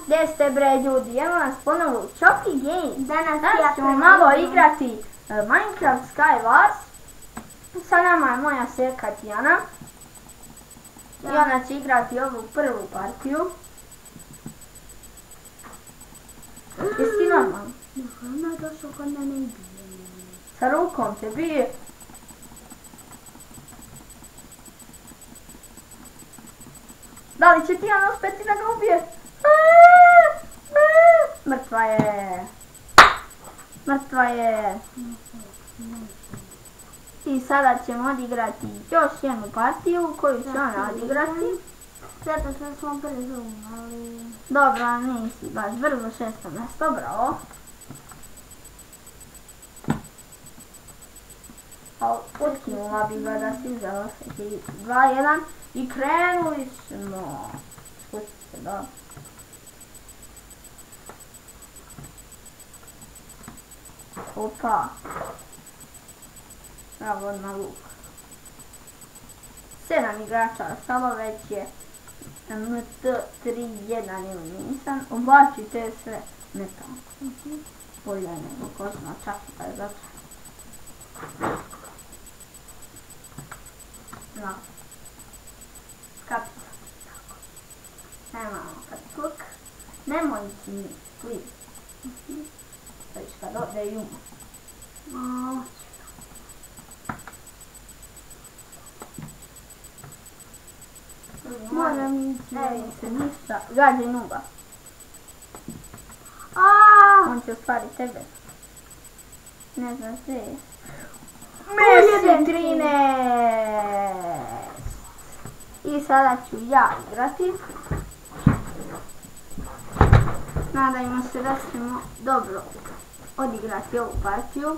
Gdje ste bre ljudi, evo nas ponovo u Choppy Games. Danas ćemo malo igrati Minecraft Skywars. Sa nama je moja serka Tijana. I ona će igrati ovu prvu partiju. Jesi normalno? Ona je došao kod mene i bije. Sa rukom te bije. Da li će Tijana uspjeti da ga ubije? Mrtva je. Mrtva je. I sada ćemo odigrati još jednu partiju koju će ona odigrati. Zato što smo brzo umali. Dobro, nisi baš brzo, 6. mjesto, bravo. Otkinula bi ga da si uzela se 2, 1 i krenuli smo. Spusti se, da. Opa. Bravo na luk. 7 igrača ostalo, već je MT3-1 eliminisan. Oblačite sve metalno. Bolje nego kožna čašika je začela. No. Kapica. Nemamo kapitluk. Nemoj ti mi, please. To ćeš kad ode i umo. Malo ću. Moram ići. Ne vidim se ništa. Gađaj nuba. On će ostvari tebe. Ne znam gdje je. Messi 13! I sada ću ja igrati. Nadajmo se da ćemo dobro odigrati ovu partiju.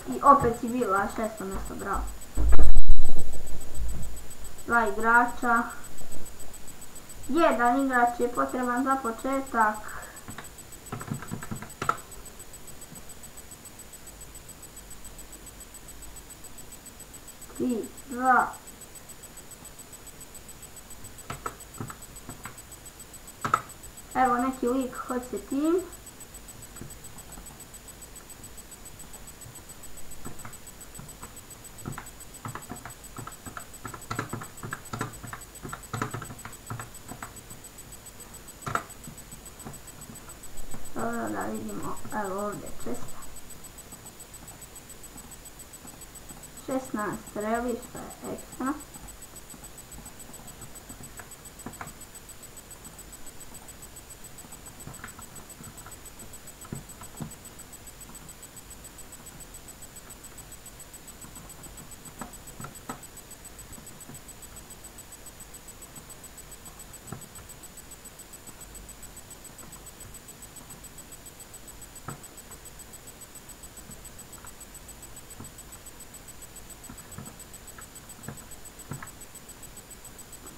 I opet je bila 6. mjesto, bravo. 2 igrača. 1 igrač je potreban za početak. I 2. Evo neki lik hoće tim. Dobro, da vidimo, evo ovdje česta. 16 streli, što je ekstra.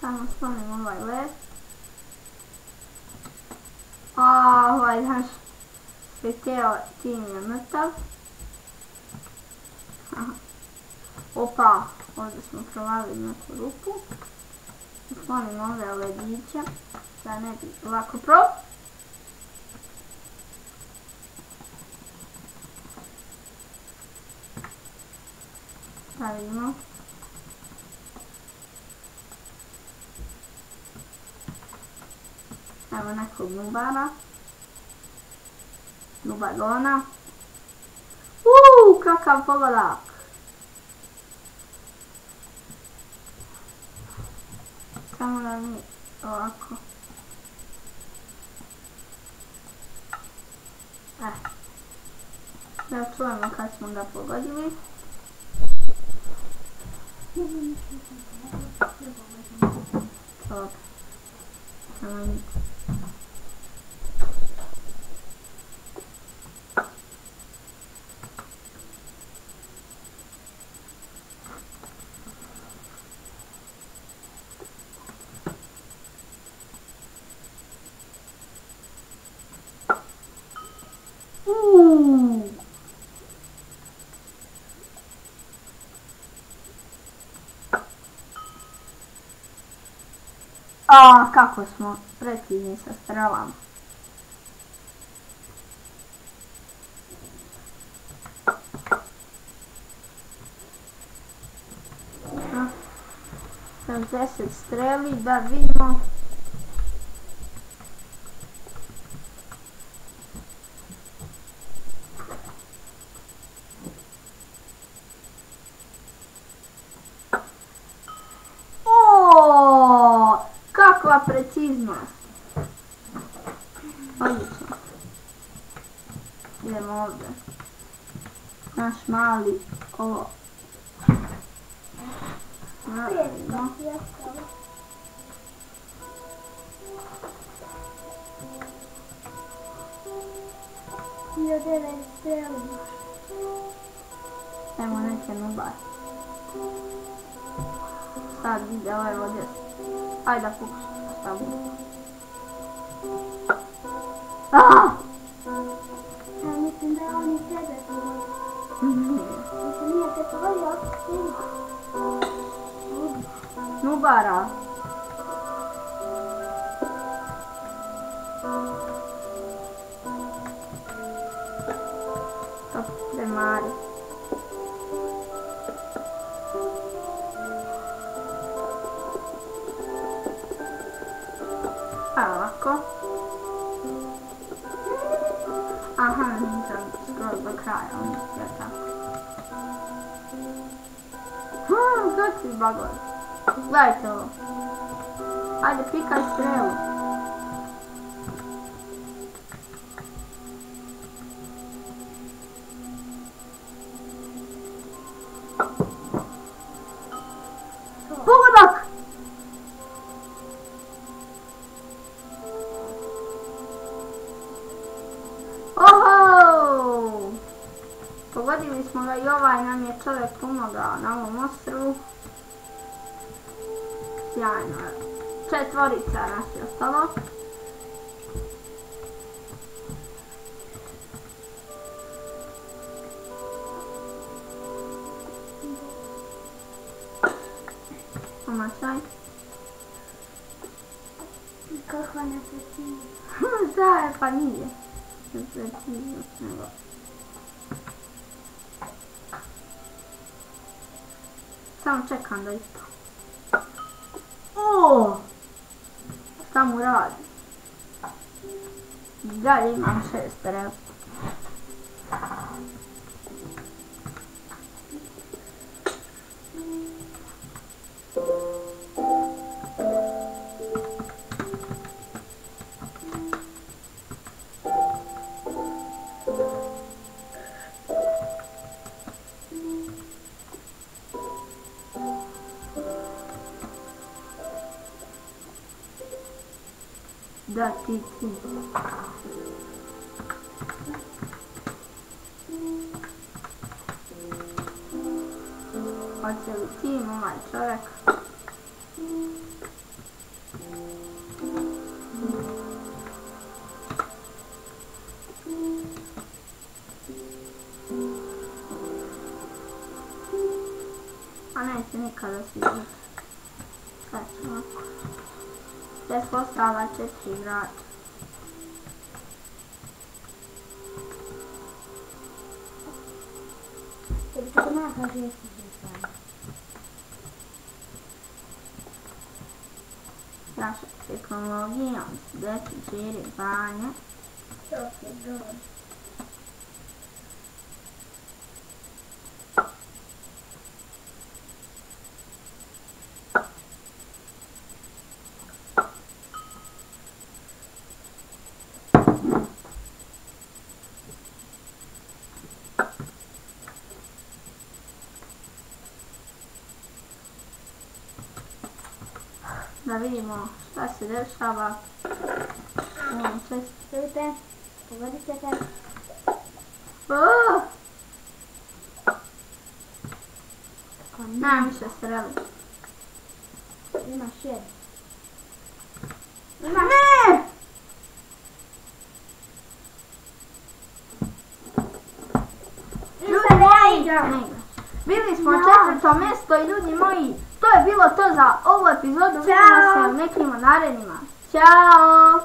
Samo slonim ovaj led. Ovaj naš sveteo tim je mrtav. Opa, ovdje smo provalili neku rupu. Slonim ove lediće da ne bi lako Da vidimo. Evo nekog nubara. Nubarona. Kakav pogodak. Samo da mi ovako. Da čujemo kad smo ga pogodili. Dobro. Samo nič. A, kako smo precizni sa strelama. A, 70 streli, da vidimo. Kakva preciznost. Odlično. Idemo ovdje. Naš mali ovo. Naravno. Evo neke nubar. Sad vidi ovaj ovdje. Ajde da pokušam šta bude. Ja mislim da oni tebe pogodio. Mislim nije te pogodio, ako snima. Nubara. To premari. Ovako. Aha, nisam skroz do kraja, on je tako. Kakvi bagovi. Gledajte ovo. Ajde, pikaj strelu. Pogodak! Oho! Pogodili smo ga i ovaj nam je čovjek pomogao na ovom ostrvu. Sjajno. 4 nas je ostalo. Omašaj. Kakva nepreciznost. Šta je, pa nije. Nepreciznost nego. Samo čekam da ispa. O! Šta mu radi? Dalje imam 6 strela. Da, ti. Hoće li tim ovaj čovjek? A neće nikada si izvući. Sad ću ovako. Gdje su ostala 4 igrača. Naša tehnologija, djeci širi banje. Da vidimo šta se dešava u ovom čestu. Vidite, pogodit ćete. Nemam više streli. Imaš 1. Ne! Ljudi moji, bili smo na 4. mjesto i ljudi moji, to je bilo to za ovu epizodu. Vidimo se u nekim narednima. Ćao!